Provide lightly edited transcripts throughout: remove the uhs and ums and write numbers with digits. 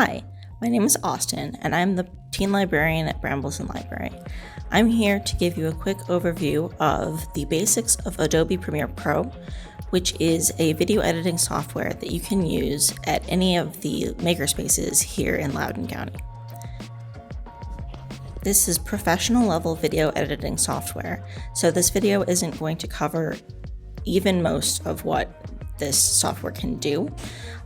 Hi, my name is Austin, and I'm the teen librarian at Brambleton Library. I'm here to give you a quick overview of the basics of Adobe Premiere Pro, which is a video editing software that you can use at any of the makerspaces here in Loudoun County. This is professional level video editing software, so this video isn't going to cover even most of what this software can do.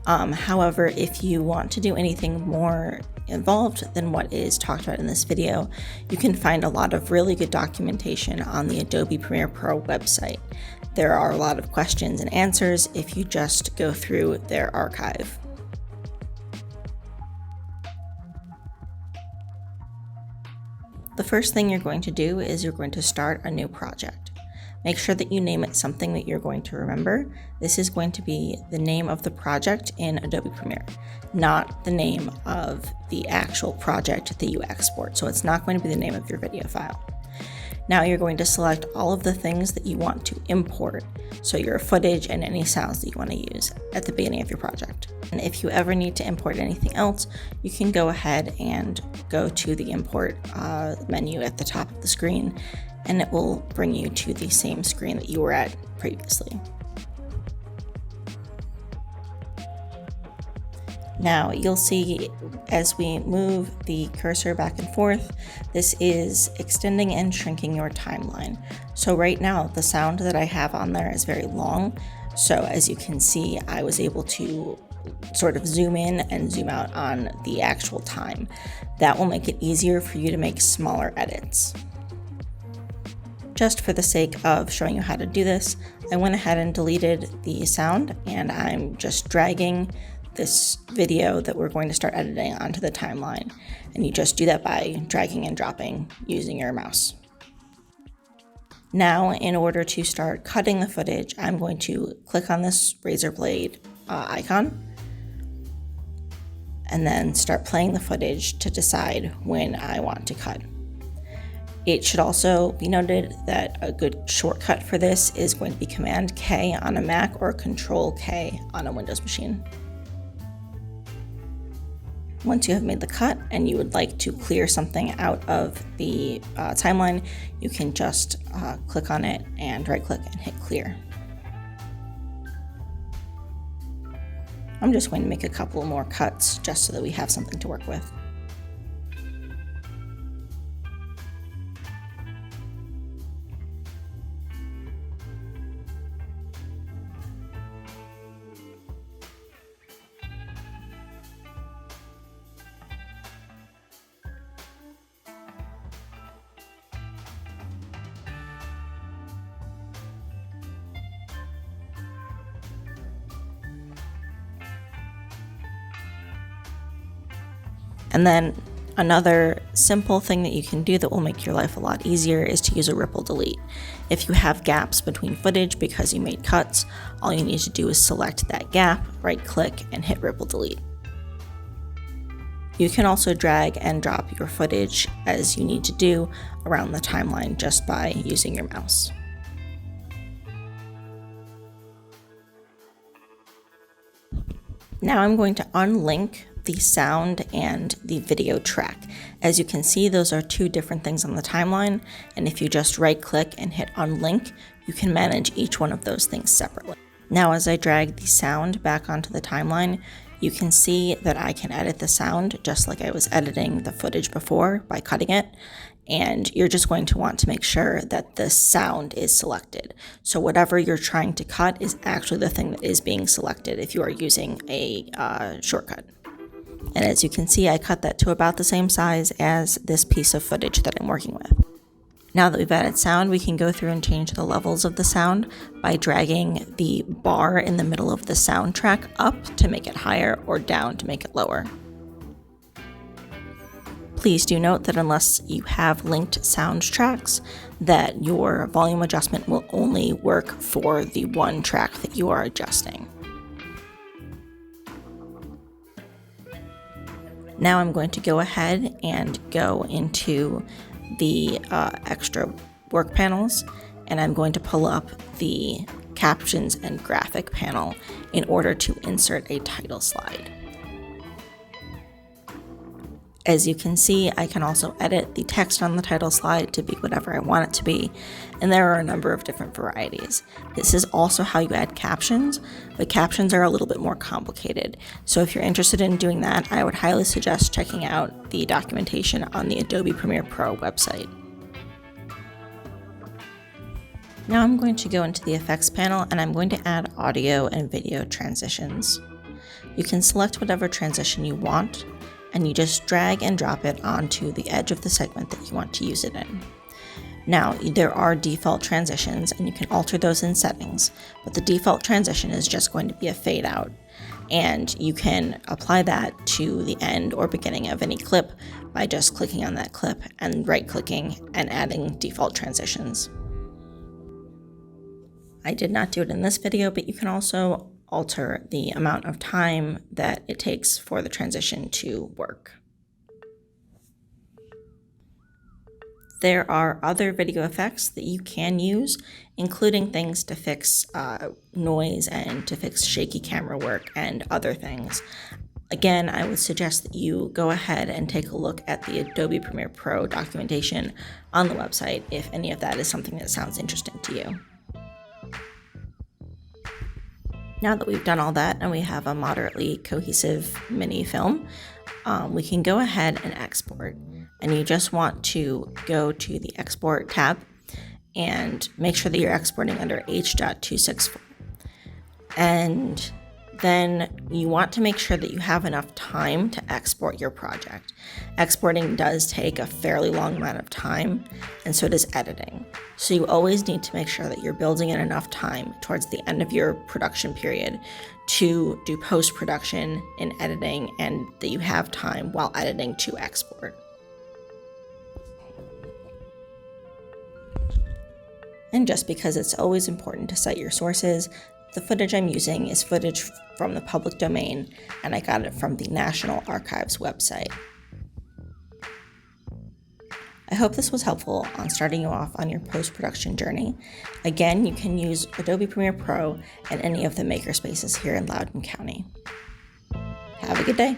However, if you want to do anything more involved than what is talked about in this video, you can find a lot of really good documentation on the Adobe Premiere Pro website. There are a lot of questions and answers if you just go through their archive. The first thing you're going to do is you're going to start a new project. Make sure that you name it something that you're going to remember. This is going to be the name of the project in Adobe Premiere, not the name of the actual project that you export. So it's not going to be the name of your video file. Now you're going to select all of the things that you want to import, so your footage and any sounds that you want to use at the beginning of your project. And if you ever need to import anything else, you can go ahead and go to the import menu at the top of the screen, and it will bring you to the same screen that you were at previously. Now you'll see as we move the cursor back and forth, this is extending and shrinking your timeline. So right now the sound that I have on there is very long. So as you can see, I was able to sort of zoom in and zoom out on the actual time. That will make it easier for you to make smaller edits. Just for the sake of showing you how to do this, I went ahead and deleted the sound, and I'm just dragging this video that we're going to start editing onto the timeline. And you just do that by dragging and dropping using your mouse. Now, in order to start cutting the footage, I'm going to click on this razor blade icon and then start playing the footage to decide when I want to cut. It should also be noted that a good shortcut for this is going to be Command K on a Mac or Control K on a Windows machine. Once you have made the cut and you would like to clear something out of the timeline, you can just click on it and right-click and hit clear. I'm just going to make a couple more cuts just so that we have something to work with. And then another simple thing that you can do that will make your life a lot easier is to use a ripple delete. If you have gaps between footage because you made cuts, all you need to do is select that gap, right-click, and hit ripple delete. You can also drag and drop your footage as you need to do around the timeline just by using your mouse. Now I'm going to unlink the sound and the video track. As you can see, those are two different things on the timeline, and if you just right-click and hit unlink, you can manage each one of those things separately. Now as I drag the sound back onto the timeline, you can see that I can edit the sound just like I was editing the footage before by cutting it, and you're just going to want to make sure that the sound is selected. So whatever you're trying to cut is actually the thing that is being selected if you are using a shortcut. And as you can see, I cut that to about the same size as this piece of footage that I'm working with. Now that we've added sound, we can go through and change the levels of the sound by dragging the bar in the middle of the soundtrack up to make it higher or down to make it lower. Please do note that unless you have linked sound tracks, that your volume adjustment will only work for the one track that you are adjusting. Now I'm going to go ahead and go into the extra work panels, and I'm going to pull up the captions and graphic panel in order to insert a title slide. As you can see, I can also edit the text on the title slide to be whatever I want it to be, and there are a number of different varieties. This is also how you add captions, but captions are a little bit more complicated. So if you're interested in doing that, I would highly suggest checking out the documentation on the Adobe Premiere Pro website. Now I'm going to go into the effects panel and I'm going to add audio and video transitions. You can select whatever transition you want, and you just drag and drop it onto the edge of the segment that you want to use it in. Now, there are default transitions, and you can alter those in settings, but the default transition is just going to be a fade out, and you can apply that to the end or beginning of any clip by just clicking on that clip and right-clicking and adding default transitions. I did not do it in this video, but you can also alter the amount of time that it takes for the transition to work. There are other video effects that you can use, including things to fix noise and to fix shaky camera work and other things. Again, I would suggest that you go ahead and take a look at the Adobe Premiere Pro documentation on the website if any of that is something that sounds interesting to you. Now that we've done all that and we have a moderately cohesive mini film, we can go ahead and export. And you just want to go to the Export tab and make sure that you're exporting under H.264. And then you want to make sure that you have enough time to export your project. Exporting does take a fairly long amount of time, and so does editing. So you always need to make sure that you're building in enough time towards the end of your production period to do post-production and editing, and that you have time while editing to export. And just because it's always important to cite your sources, the footage I'm using is footage from the public domain, and I got it from the National Archives website. I hope this was helpful on starting you off on your post-production journey. Again, you can use Adobe Premiere Pro and any of the makerspaces here in Loudoun County. Have a good day.